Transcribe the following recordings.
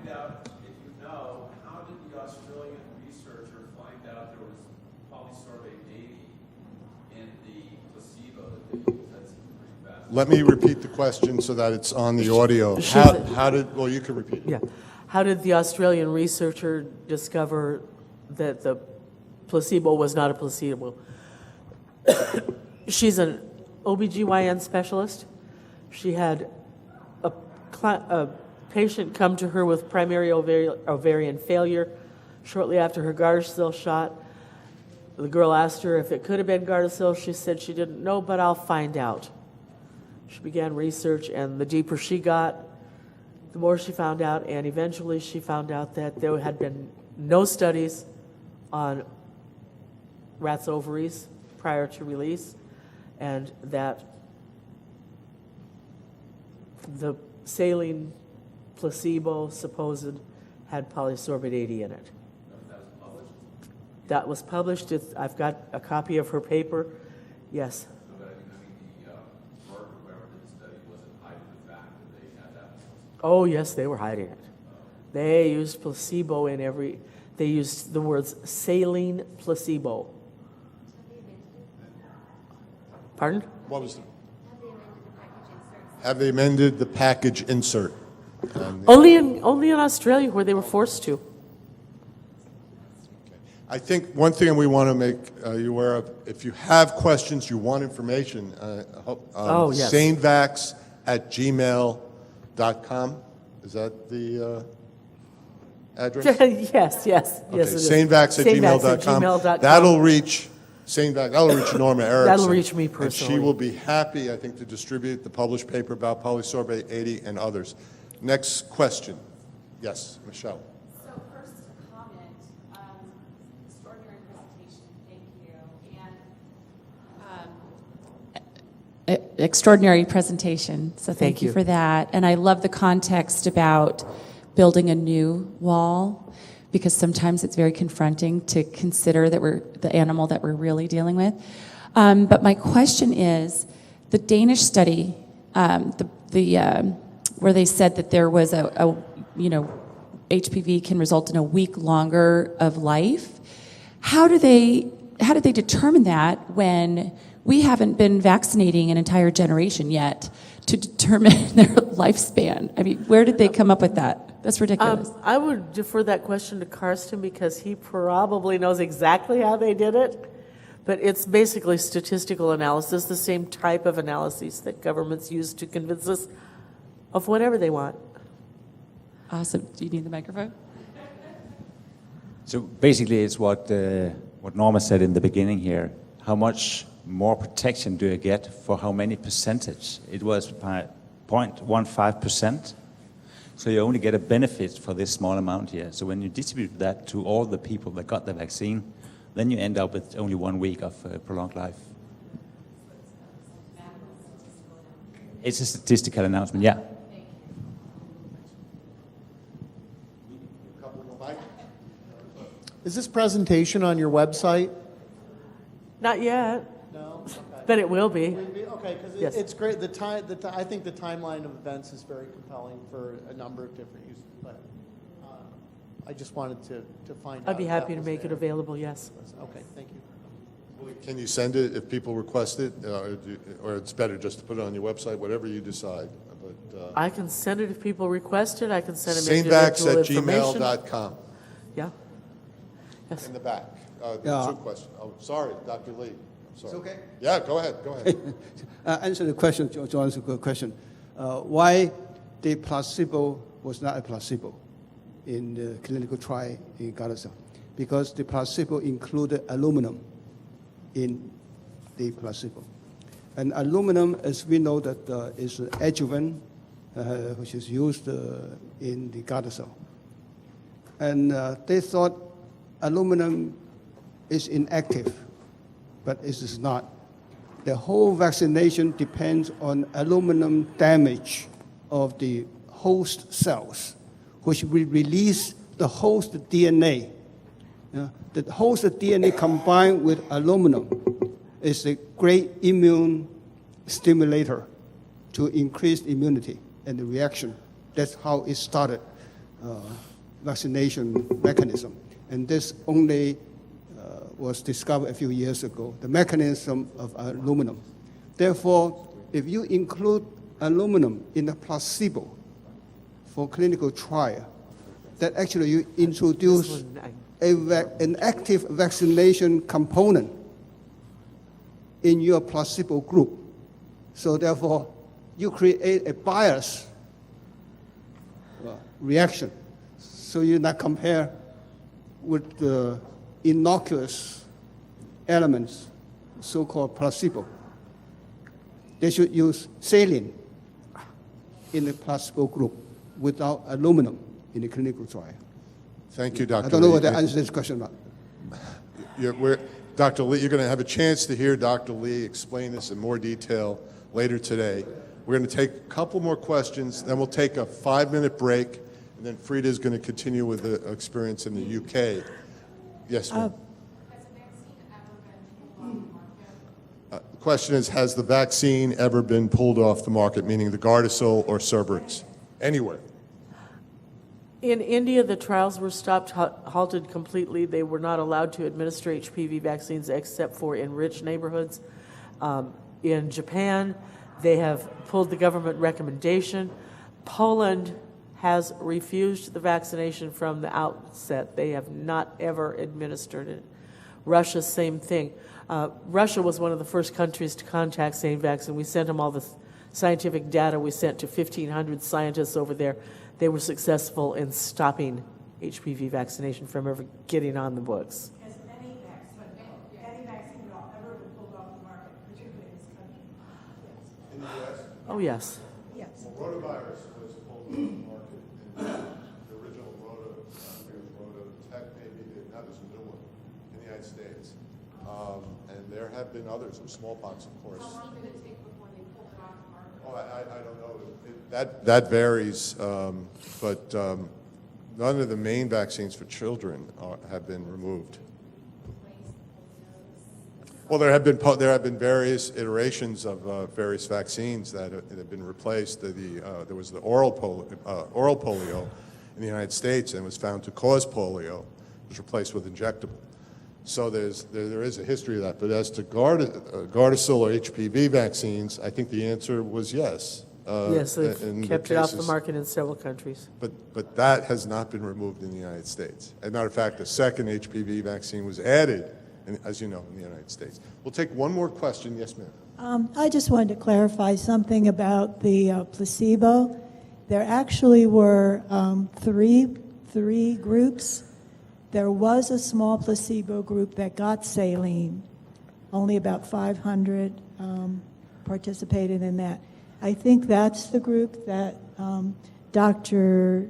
find out, if you know, how did the Australian researcher find out there was polysorbate 80 in the placebo that they used? That seems pretty fast. Let me repeat the question so that it's on the audio. Well, you can repeat it. Yeah. How did the Australian researcher discover that the placebo was not a placebo? She's an OBGYN specialist. She had a patient come to her with primary ovarian failure shortly after her Gardasil shot. The girl asked her if it could have been Gardasil. She said she didn't know, but I'll find out. She began research, and the deeper she got, the more she found out, and eventually she found out that there had been no studies on rats' ovaries prior to release, and that the saline placebo supposed had polysorbate 80 in it. That was published. I've got a copy of her paper. Yes. So that, the Merck, whoever did the study, wasn't hiding the fact that they had that. Oh, yes, they were hiding it. They used placebo in every, they used the words saline placebo. Pardon? What was the? Have they amended the package insert? Only in Australia where they were forced to. I think one thing we want to make you aware of, if you have questions, you want information, yes. sanevax@gmail.com. Is that the address? Yes. Okay, sanevax@gmail.com. That'll reach that'll reach Norma Erickson. That'll reach me personally. And she will be happy, I think, to distribute the published paper about polysorbate 80 and others. Next question. Yes, Michelle. So first, a comment. Extraordinary presentation. Thank you. And extraordinary presentation. So thank you for that. And I love the context about building a new wall, because sometimes it's very confronting to consider that we're the animal that we're really dealing with. But my question is, the Danish study, where they said that there was HPV can result in a week longer of life. How did they determine that when we haven't been vaccinating an entire generation yet to determine their lifespan? I mean, where did they come up with that? That's ridiculous. I would defer that question to Karsten because he probably knows exactly how they did it. But it's basically statistical analysis, the same type of analyses that governments use to convince us of whatever they want. Awesome. Do you need the microphone? So basically it's what Norma said in the beginning here. How much more protection do you get for how many percentage? It was 0.15%. So you only get a benefit for this small amount here. So when you distribute that to all the people that got the vaccine, then you end up with only 1 week of prolonged life. It's a statistical announcement, yeah. Is this presentation on your website? Not yet, No? Okay. but it will be. Okay, because Yes. it's great. I think the timeline of events is very compelling for a number of different uses. But I just wanted to find out. I'd be if happy that to was make it there. available, yes. Okay, thank you. Can you send it if people request it, or it's better just to put it on your website, whatever you decide. But I can send it if people request it. I can send them individual information. sanevax@gmail.com. Yeah. Yes. In the back. Yeah. Two questions. Oh, sorry, Dr. Lee. I'm sorry. It's okay? Yeah, go ahead. Answer the question, to answer the question. Why the placebo was not a placebo in the clinical trial in Gardasil? Because the placebo included aluminum in the placebo. And aluminum, as we know, that is an adjuvant which is used in the Gardasil. And they thought aluminum is inactive, but it is not. The whole vaccination depends on aluminum damage of the host cells, which will release the host DNA. The host DNA combined with aluminum is a great immune stimulator to increase immunity and the reaction. That's how it started. vaccination mechanism. And this only was discovered a few years ago, the mechanism of aluminum. Therefore, if you include aluminum in the placebo for clinical trial, that actually you introduce an active vaccination component in your placebo group. So therefore, you create a bias reaction. So you not compare with the innocuous elements, so-called placebo. They should use saline in the placebo group without aluminum in the clinical trial. Thank you, Dr. I don't know Lee. whether that answers this question or not. Dr. Lee, you're going to have a chance to hear Dr. Lee explain this in more detail later today. We're going to take a couple more questions, then we'll take a 5-minute break, and then Frida is going to continue with the experience in the UK. Yes, ma'am. The question is, has the vaccine ever been pulled off the market, meaning the Gardasil or Cervarix, anywhere? In India, the trials were stopped, halted completely. They were not allowed to administer HPV vaccines except for in rich neighborhoods. In Japan, they have pulled the government recommendation. Poland has refused the vaccination from the outset. They have not ever administered it. Russia, same thing. Russia was one of the first countries to contact Sinovac, and we sent them all the scientific data we sent to 1,500 scientists over there. They were successful in stopping HPV vaccination from ever getting on the books. Has any vaccine at all ever been pulled off the market, particularly in this country? Yes. In the U.S.? Oh, yes. Yes. Well, rotavirus was pulled off the market in the original Rototech, maybe. Now there's a new one in the United States. And there have been others, and smallpox, of course. How long did it take before they pulled it off the market? Oh, I don't know. That varies, but none of the main vaccines for children have been removed. Well, there have been various iterations of various vaccines that have been replaced. There was the oral polio in the United States, and was found to cause polio. It was replaced with injectable. So there is a history of that. But as to Gardasil or HPV vaccines, I think the answer was yes. Yes, they've kept it off the market in several countries. But that has not been removed in the United States. As a matter of fact, a second HPV vaccine was added, as you know, in the United States. We'll take one more question. Yes, ma'am. I just wanted to clarify something about the placebo. There actually were three groups. There was a small placebo group that got saline. Only about 500 participated in that. I think that's the group that Dr.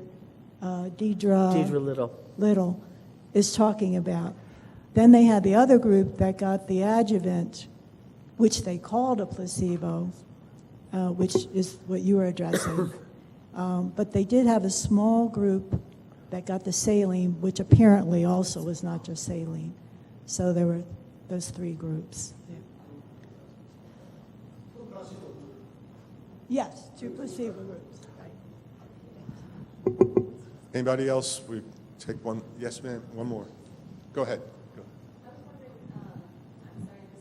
Deidre Little is talking about. Then they had the other group that got the adjuvant, which they called a placebo, which is what you were addressing. But they did have a small group that got the saline, which apparently also was not just saline. So there were those three groups. Yes, two placebo groups. Right. Anybody else? We take one. Yes, ma'am. One more. Go ahead. Go. I was wondering, I'm sorry, this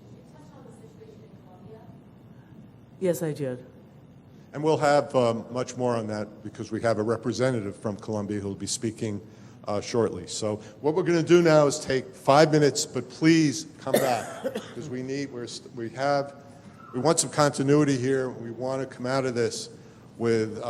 did you touch on the situation in Colombia? Yes, I did. And we'll have much more on that because we have a representative from Colombia who will be speaking shortly. So what we're going to do now is take 5 minutes, but please come back because we want some continuity here. We want to come out of this with